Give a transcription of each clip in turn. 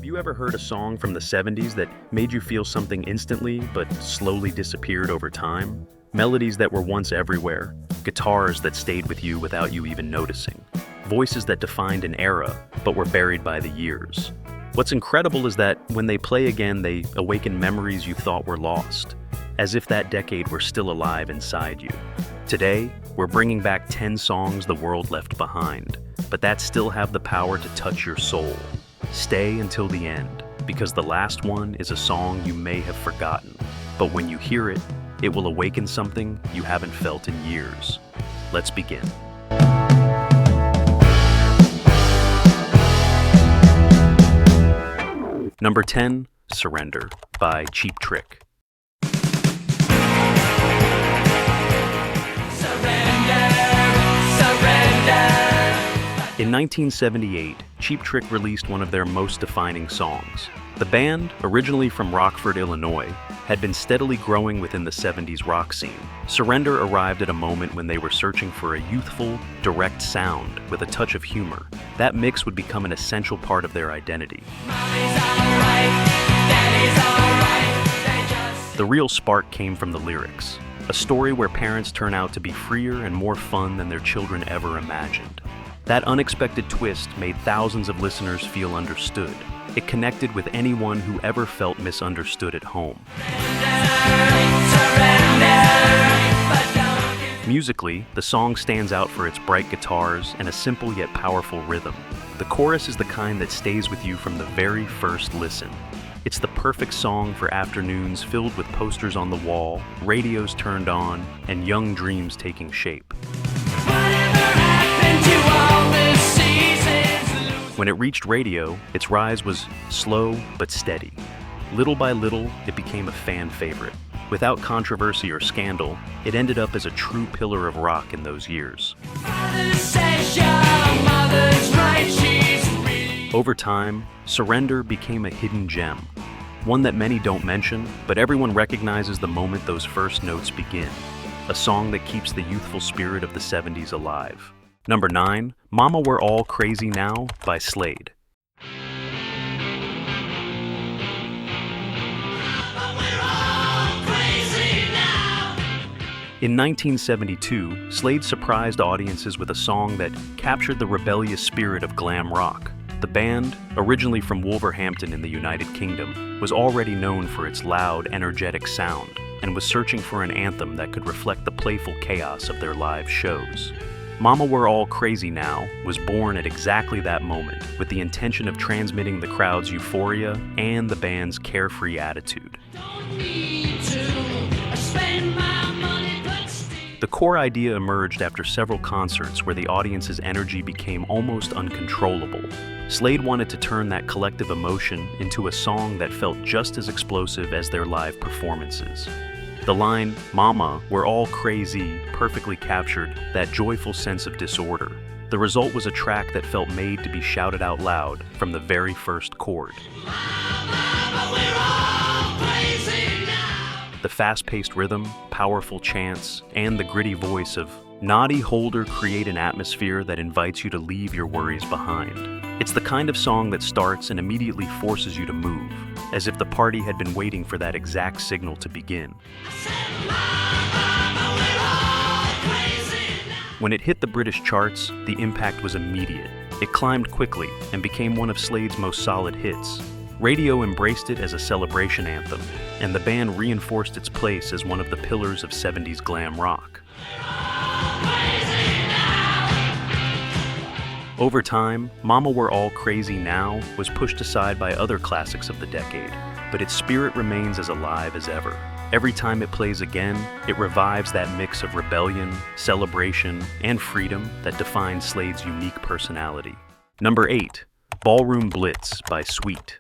Have you ever heard a song from the 70s that made you feel something instantly but slowly disappeared over time? Melodies that were once everywhere, guitars that stayed with you without you even noticing, voices that defined an era but were buried by the years. What's incredible is that when they play again, they awaken memories you thought were lost, as if that decade were still alive inside you. Today, we're bringing back 10 songs the world left behind, but that still have the power to touch your soul. Stay until the end, because the last one is a song you may have forgotten, but when you hear it, it will awaken something you haven't felt in years. Let's begin. Number 10, Surrender by Cheap Trick. In 1978, Cheap Trick released one of their most defining songs. The band, originally from Rockford, Illinois, had been steadily growing within the 70s rock scene. Surrender arrived at a moment when they were searching for a youthful, direct sound with a touch of humor. That mix would become an essential part of their identity. The real spark came from the lyrics, a story where parents turn out to be freer and more fun than their children ever imagined. That unexpected twist made thousands of listeners feel understood. It connected with anyone who ever felt misunderstood at home. Musically, the song stands out for its bright guitars and a simple yet powerful rhythm. The chorus is the kind that stays with you from the very first listen. It's the perfect song for afternoons filled with posters on the wall, radios turned on, and young dreams taking shape. When it reached radio, its rise was slow but steady. Little by little, it became a fan favorite. Without controversy or scandal, it ended up as a true pillar of rock in those years. Over time, Surrender became a hidden gem, one that many don't mention, but everyone recognizes the moment those first notes begin. A song that keeps the youthful spirit of the 70s alive. Number 9, Mama We're All Crazy Now by Slade. In 1972, Slade surprised audiences with a song that captured the rebellious spirit of glam rock. The band, originally from Wolverhampton in the United Kingdom, was already known for its loud, energetic sound and was searching for an anthem that could reflect the playful chaos of their live shows. Mama We're All Crazy Now was born at exactly that moment, with the intention of transmitting the crowd's euphoria and the band's carefree attitude. The core idea emerged after several concerts where the audience's energy became almost uncontrollable. Slade wanted to turn that collective emotion into a song that felt just as explosive as their live performances. The line, "Mama, we're all crazy," perfectly captured that joyful sense of disorder. The result was a track that felt made to be shouted out loud from the very first chord. The fast-paced rhythm, powerful chants, and the gritty voice of Noddy Holder create an atmosphere that invites you to leave your worries behind. It's the kind of song that starts and immediately forces you to move, as if the party had been waiting for that exact signal to begin. When it hit the British charts, the impact was immediate. It climbed quickly and became one of Slade's most solid hits. Radio embraced it as a celebration anthem, and the band reinforced its place as one of the pillars of 70s glam rock. Over time, Mama We're All Crazy Now was pushed aside by other classics of the decade, but its spirit remains as alive as ever. Every time it plays again, it revives that mix of rebellion, celebration, and freedom that defines Slade's unique personality. Number 8, Ballroom Blitz by Sweet.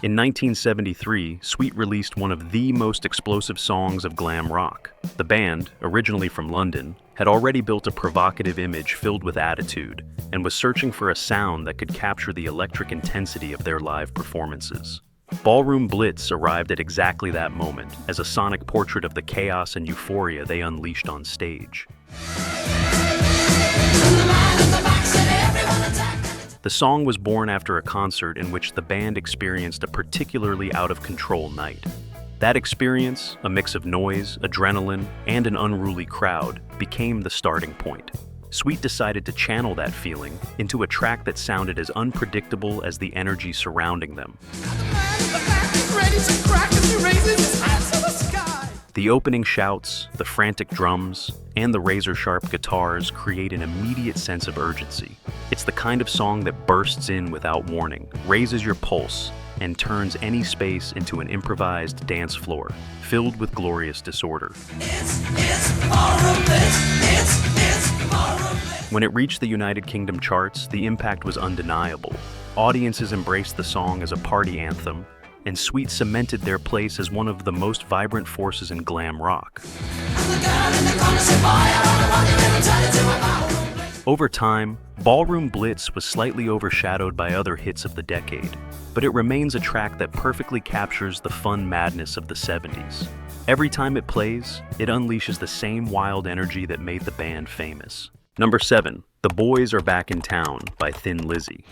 In 1973, Sweet released one of the most explosive songs of glam rock. The band, originally from London, had already built a provocative image filled with attitude and was searching for a sound that could capture the electric intensity of their live performances. Ballroom Blitz arrived at exactly that moment, as a sonic portrait of the chaos and euphoria they unleashed on stage. The song was born after a concert in which the band experienced a particularly out-of-control night. That experience, a mix of noise, adrenaline, and an unruly crowd, became the starting point. Sweet decided to channel that feeling into a track that sounded as unpredictable as the energy surrounding them. The opening shouts, the frantic drums, and the razor-sharp guitars create an immediate sense of urgency. It's the kind of song that bursts in without warning, raises your pulse, and turns any space into an improvised dance floor, filled with glorious disorder. When it reached the United Kingdom charts, the impact was undeniable. Audiences embraced the song as a party anthem, and Sweet cemented their place as one of the most vibrant forces in glam rock. Over time, Ballroom Blitz was slightly overshadowed by other hits of the decade, but it remains a track that perfectly captures the fun madness of the 70s. Every time it plays, it unleashes the same wild energy that made the band famous. Number 7, The Boys Are Back in Town by Thin Lizzy.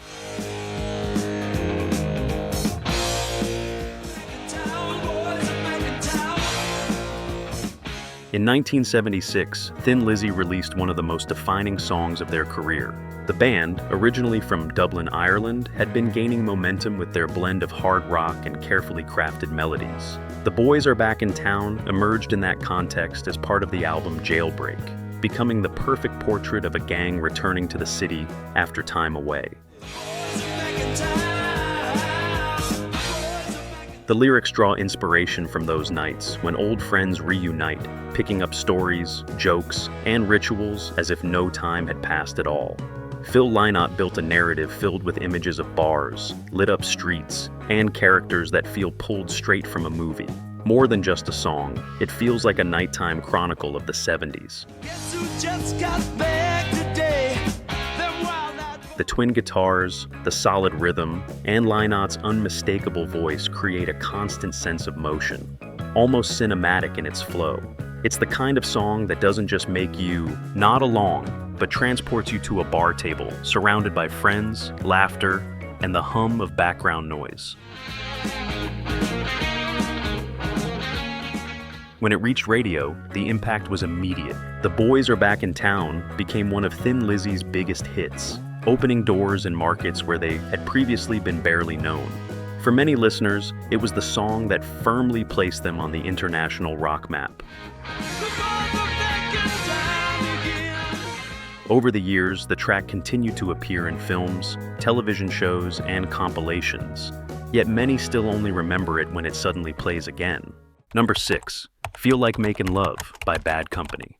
In 1976, Thin Lizzy released one of the most defining songs of their career. The band, originally from Dublin, Ireland, had been gaining momentum with their blend of hard rock and carefully crafted melodies. The Boys Are Back in Town emerged in that context as part of the album Jailbreak, becoming the perfect portrait of a gang returning to the city after time away. The lyrics draw inspiration from those nights when old friends reunite, picking up stories, jokes, and rituals as if no time had passed at all. Phil Lynott built a narrative filled with images of bars, lit-up streets, and characters that feel pulled straight from a movie. More than just a song, it feels like a nighttime chronicle of the 70s. Guess who just got back today? The twin guitars, the solid rhythm, and Lynott's unmistakable voice create a constant sense of motion, almost cinematic in its flow. It's the kind of song that doesn't just make you nod along, but transports you to a bar table surrounded by friends, laughter, and the hum of background noise. When it reached radio, the impact was immediate. The Boys Are Back in Town became one of Thin Lizzy's biggest hits, opening doors in markets where they had previously been barely known. For many listeners, it was the song that firmly placed them on the international rock map. Over the years, the track continued to appear in films, television shows, and compilations, yet many still only remember it when it suddenly plays again. Number 6, Feel Like Making Love by Bad Company.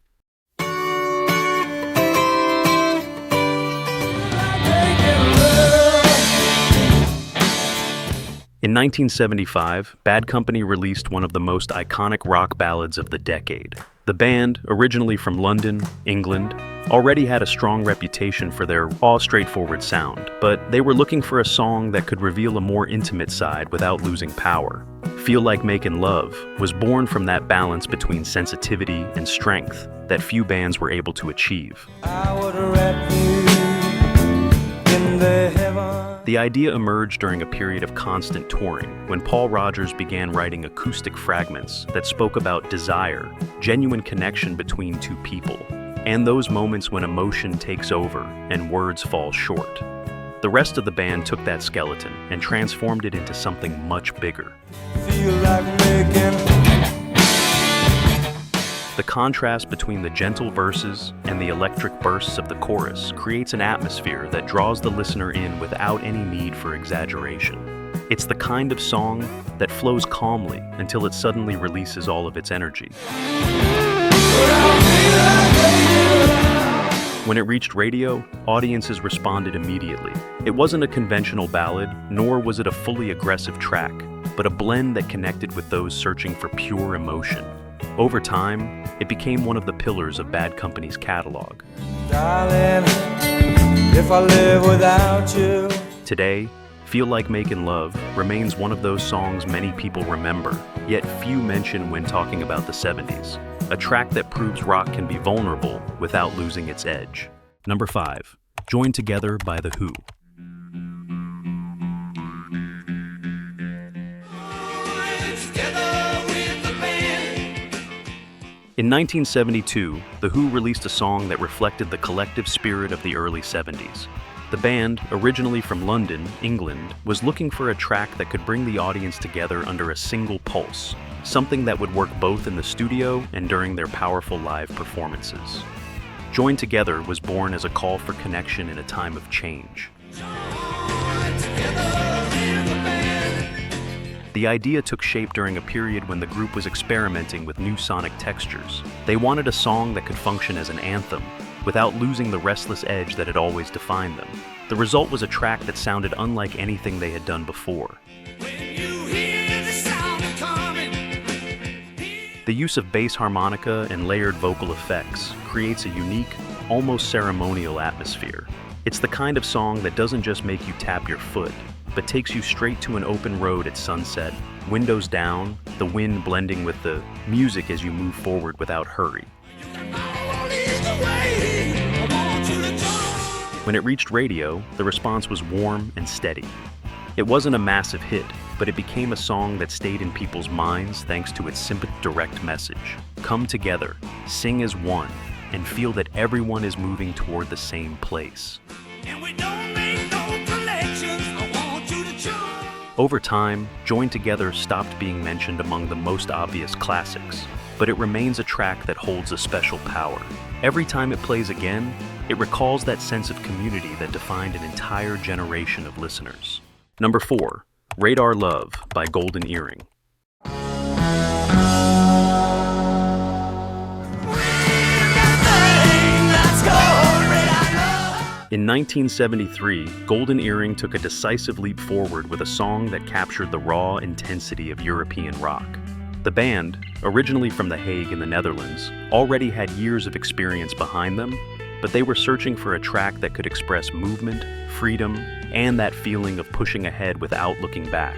In 1975, Bad Company released one of the most iconic rock ballads of the decade. The band, originally from London, England, already had a strong reputation for their raw, straightforward sound, but they were looking for a song that could reveal a more intimate side without losing power. Feel Like Making Love was born from that balance between sensitivity and strength that few bands were able to achieve. The idea emerged during a period of constant touring, when Paul Rodgers began writing acoustic fragments that spoke about desire, genuine connection between two people, and those moments when emotion takes over and words fall short. The rest of the band took that skeleton and transformed it into something much bigger. Feel like making. The contrast between the gentle verses and the electric bursts of the chorus creates an atmosphere that draws the listener in without any need for exaggeration. It's the kind of song that flows calmly until it suddenly releases all of its energy. When it reached radio, audiences responded immediately. It wasn't a conventional ballad, nor was it a fully aggressive track, but a blend that connected with those searching for pure emotion. Over time, it became one of the pillars of Bad Company's catalog. Darling, if I live without you. Today, Feel Like Making Love remains one of those songs many people remember, yet few mention when talking about the 70s. A track that proves rock can be vulnerable without losing its edge. Number 5. Joined Together by The Who. In 1972, The Who released a song that reflected the collective spirit of the early 70s. The band, originally from London, England, was looking for a track that could bring the audience together under a single pulse, something that would work both in the studio and during their powerful live performances. Joined Together was born as a call for connection in a time of change. The idea took shape during a period when the group was experimenting with new sonic textures. They wanted a song that could function as an anthem, without losing the restless edge that had always defined them. The result was a track that sounded unlike anything they had done before. The use of bass harmonica and layered vocal effects creates a unique, almost ceremonial atmosphere. It's the kind of song that doesn't just make you tap your foot, but takes you straight to an open road at sunset, windows down, the wind blending with the music as you move forward without hurry. When it reached radio, the response was warm and steady. It wasn't a massive hit, but it became a song that stayed in people's minds thanks to its simple, direct message. Come together, sing as one, and feel that everyone is moving toward the same place. Over time, Joined Together stopped being mentioned among the most obvious classics, but it remains a track that holds a special power. Every time it plays again, it recalls that sense of community that defined an entire generation of listeners. Number 4. Radar Love by Golden Earring. In 1973, Golden Earring took a decisive leap forward with a song that captured the raw intensity of European rock. The band, originally from The Hague in the Netherlands, already had years of experience behind them, but they were searching for a track that could express movement, freedom, and that feeling of pushing ahead without looking back.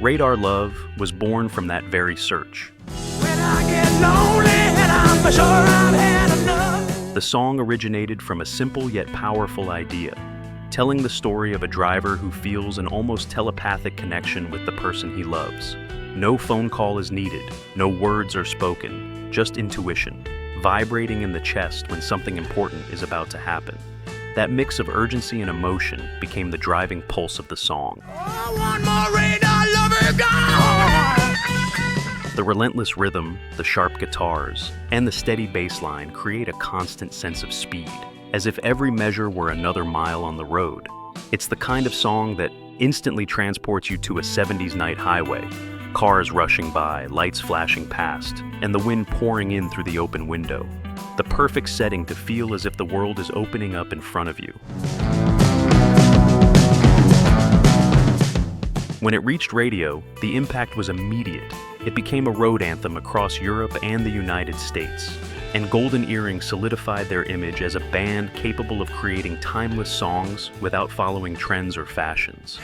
Radar Love was born from that very search. When I get lonely and I'm sure I've had enough. The song originated from a simple yet powerful idea, telling the story of a driver who feels an almost telepathic connection with the person he loves. No phone call is needed, no words are spoken, just intuition, vibrating in the chest when something important is about to happen. That mix of urgency and emotion became the driving pulse of the song. Oh, one more radar lover gone! The relentless rhythm, the sharp guitars, and the steady bass line create a constant sense of speed, as if every measure were another mile on the road. It's the kind of song that instantly transports you to a 70s night highway. Cars rushing by, lights flashing past, and the wind pouring in through the open window. The perfect setting to feel as if the world is opening up in front of you. When it reached radio, the impact was immediate. It became a road anthem across Europe and the United States, and Golden Earring solidified their image as a band capable of creating timeless songs without following trends or fashions.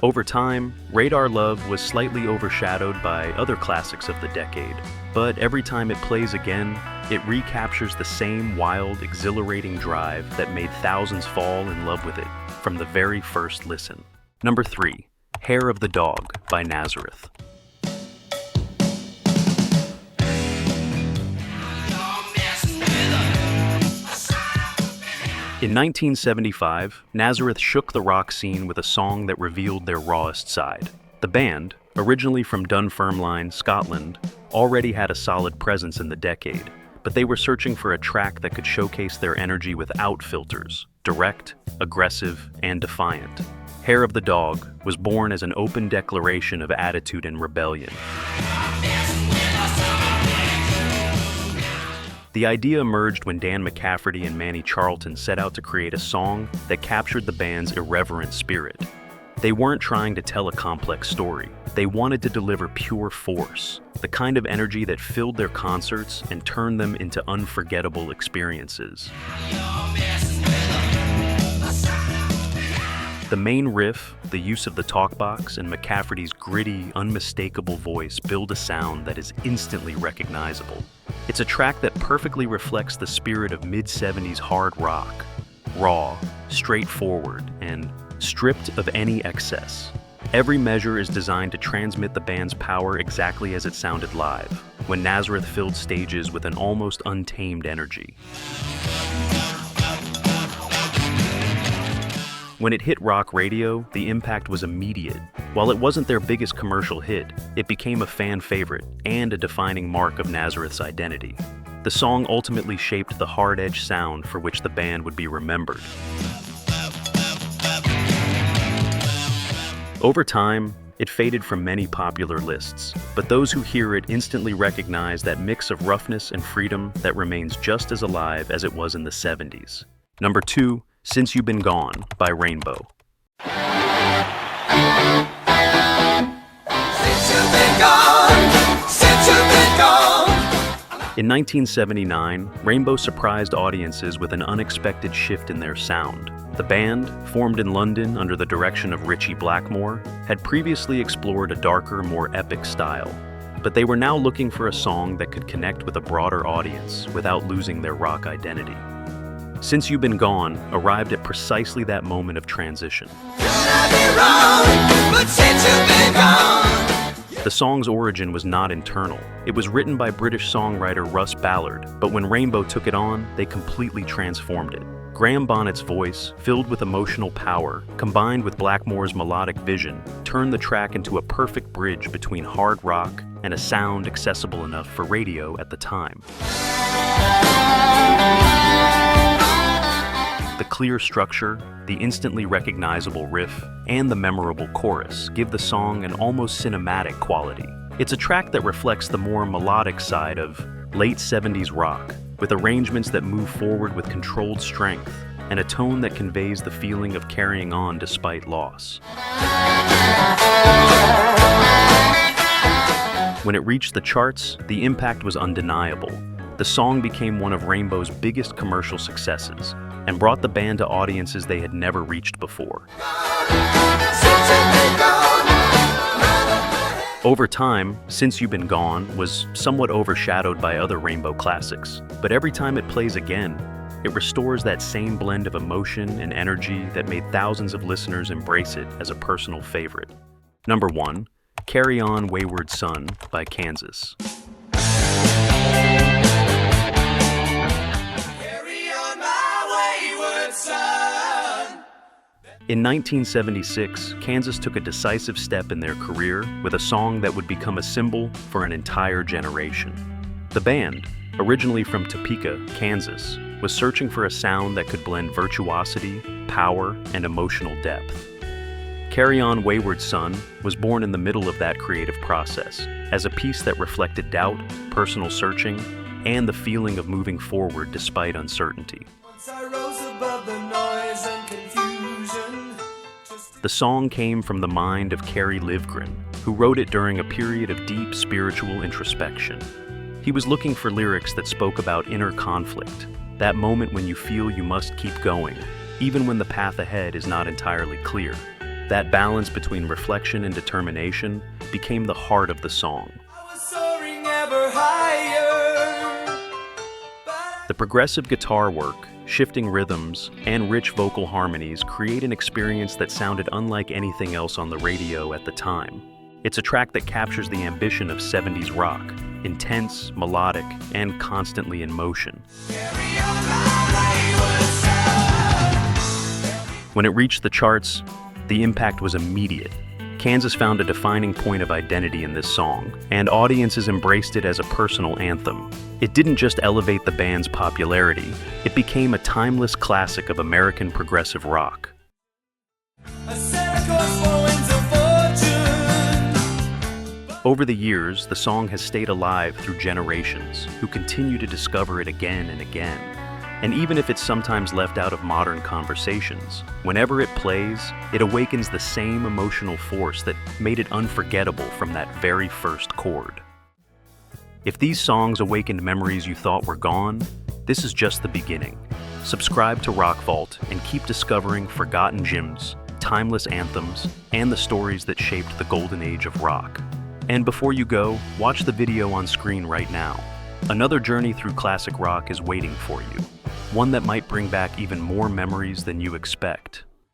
Over time, Radar Love was slightly overshadowed by other classics of the decade, but every time it plays again, it recaptures the same wild, exhilarating drive that made thousands fall in love with it from the very first listen. Number 3. Hair of the Dog by Nazareth. In 1975, Nazareth shook the rock scene with a song that revealed their rawest side. The band, originally from Dunfermline, Scotland, already had a solid presence in the decade, but they were searching for a track that could showcase their energy without filters, direct, aggressive, and defiant. Hair of the Dog was born as an open declaration of attitude and rebellion. The idea emerged when Dan McCafferty and Manny Charlton set out to create a song that captured the band's irreverent spirit. They weren't trying to tell a complex story. They wanted to deliver pure force, the kind of energy that filled their concerts and turned them into unforgettable experiences. The main riff, the use of the talkbox, and McCafferty's gritty, unmistakable voice build a sound that is instantly recognizable. It's a track that perfectly reflects the spirit of mid-70s hard rock. Raw, straightforward, and stripped of any excess. Every measure is designed to transmit the band's power exactly as it sounded live, when Nazareth filled stages with an almost untamed energy. When it hit rock radio, the impact was immediate. While it wasn't their biggest commercial hit, it became a fan favorite and a defining mark of Nazareth's identity. The song ultimately shaped the hard-edged sound for which the band would be remembered. Over time, it faded from many popular lists, but those who hear it instantly recognize that mix of roughness and freedom that remains just as alive as it was in the 70s. Number 2, Since You've Been Gone by Rainbow. Since you've been gone, since you've been gone. In 1979, Rainbow surprised audiences with an unexpected shift in their sound. The band, formed in London under the direction of Ritchie Blackmore, had previously explored a darker, more epic style. But they were now looking for a song that could connect with a broader audience without losing their rock identity. Since You've Been Gone arrived at precisely that moment of transition. The song's origin was not internal. It was written by British songwriter Russ Ballard, but when Rainbow took it on, they completely transformed it. Graham Bonnet's voice, filled with emotional power, combined with Blackmore's melodic vision, turned the track into a perfect bridge between hard rock and a sound accessible enough for radio at the time. The clear structure, the instantly recognizable riff, and the memorable chorus give the song an almost cinematic quality. It's a track that reflects the more melodic side of late 70s rock, with arrangements that move forward with controlled strength and a tone that conveys the feeling of carrying on despite loss. When it reached the charts, the impact was undeniable. The song became one of Rainbow's biggest commercial successes and brought the band to audiences they had never reached before. Over time, Since You've Been Gone was somewhat overshadowed by other Rainbow classics, but every time it plays again, it restores that same blend of emotion and energy that made thousands of listeners embrace it as a personal favorite. Number 1, Carry On Wayward Son by Kansas. In 1976, Kansas took a decisive step in their career with a song that would become a symbol for an entire generation. The band, originally from Topeka, Kansas, was searching for a sound that could blend virtuosity, power, and emotional depth. Carry On Wayward Son was born in the middle of that creative process, as a piece that reflected doubt, personal searching, and the feeling of moving forward despite uncertainty. The song came from the mind of Kerry Livgren, who wrote it during a period of deep spiritual introspection. He was looking for lyrics that spoke about inner conflict, that moment when you feel you must keep going, even when the path ahead is not entirely clear. That balance between reflection and determination became the heart of the song. The progressive guitar work, shifting rhythms, and rich vocal harmonies create an experience that sounded unlike anything else on the radio at the time. It's a track that captures the ambition of 70s rock, intense, melodic, and constantly in motion. When it reached the charts, the impact was immediate. Kansas found a defining point of identity in this song, and audiences embraced it as a personal anthem. It didn't just elevate the band's popularity, it became a timeless classic of American progressive rock. Over the years, the song has stayed alive through generations, who continue to discover it again and again. And even if it's sometimes left out of modern conversations, whenever it plays, it awakens the same emotional force that made it unforgettable from that very first chord. If these songs awakened memories you thought were gone, this is just the beginning. Subscribe to Rock Vault and keep discovering forgotten gems timeless anthems, and the stories that shaped the golden age of rock. And before you go, watch the video on screen right now. Another journey through classic rock is waiting for you, one that might bring back even more memories than you expect.